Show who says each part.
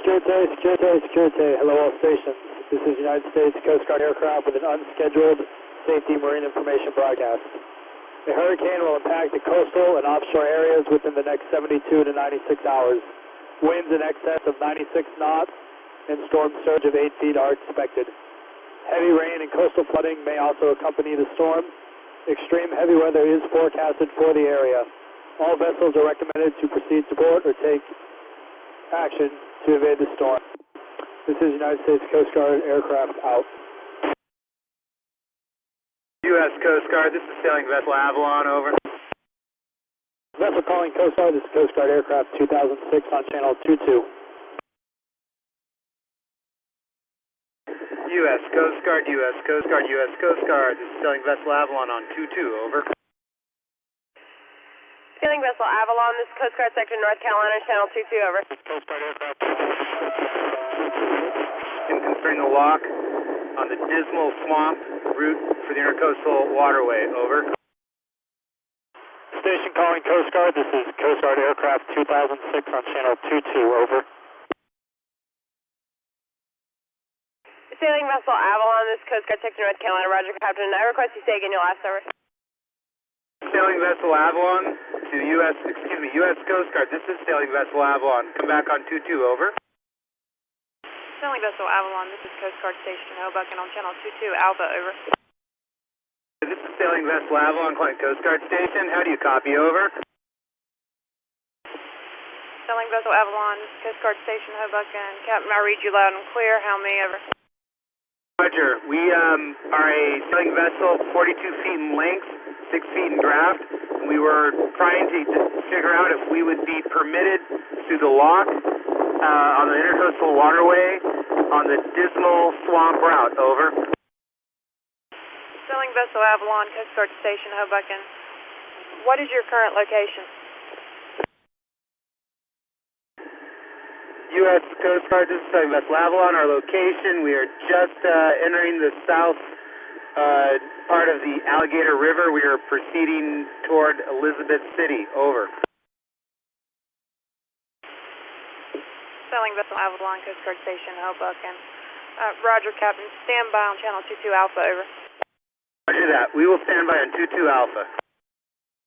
Speaker 1: Securite. Hello, all stations. This is United States Coast Guard aircraft with an unscheduled safety marine information broadcast. A hurricane will impact the coastal and offshore areas within the next 72 to 96 hours. Winds in excess of 96 knots and storm surge of 8 feet are expected. Heavy rain and coastal flooding may also accompany the storm. Extreme heavy weather is forecasted for the area. All vessels are recommended to proceed to port or take action to evade the storm. This is United States Coast Guard aircraft out.
Speaker 2: U.S. Coast Guard, this is sailing vessel Avalon, over.
Speaker 1: Vessel calling Coast Guard, this is Coast Guard aircraft 2006 on channel 22.
Speaker 2: U.S. Coast Guard, U.S. Coast Guard, U.S. Coast Guard, this is sailing vessel Avalon on 22, over.
Speaker 3: Sailing vessel Avalon, this is Coast Guard Sector North Carolina, channel 22, over.
Speaker 1: Coast Guard aircraft.
Speaker 2: Concerning the lock on the Dismal Swamp route for the intercoastal waterway, over.
Speaker 1: Station calling Coast Guard, this is Coast Guard aircraft 2006 on channel 22, over.
Speaker 3: Sailing vessel Avalon, this is Coast Guard Sector North Carolina, Roger, Captain. I request you stay again your last, over.
Speaker 2: Sailing vessel Avalon to U.S. Coast Guard, this is sailing vessel Avalon. Come back on 22, over.
Speaker 3: Sailing vessel Avalon, this is Coast Guard Station Hoboken on channel 22, Alpha, over.
Speaker 2: This is sailing vessel Avalon calling Coast Guard Station. How do you copy, over?
Speaker 3: Sailing vessel Avalon, this is Coast Guard Station Hoboken. Captain, I read you loud and clear. How many, over?
Speaker 2: Roger. We are a sailing vessel 42 feet in length, 6 feet in draft. We were trying to figure out if we would be permitted through the lock on the intercoastal waterway on the Dismal Swamp route, over.
Speaker 3: Sailing vessel Avalon, Coast Guard Station Hoboken. What is your current location?
Speaker 2: U.S. Coast Guard, this is sailing vessel Avalon. Our location, we are just entering the south part of the Alligator River. We are proceeding toward Elizabeth City, over.
Speaker 3: Sailing vessel Avalon, Coast Guard Station Hoboken. Roger, Captain. Stand by on channel 22 Alpha, over.
Speaker 2: Roger that. We will stand by on 22 Alpha.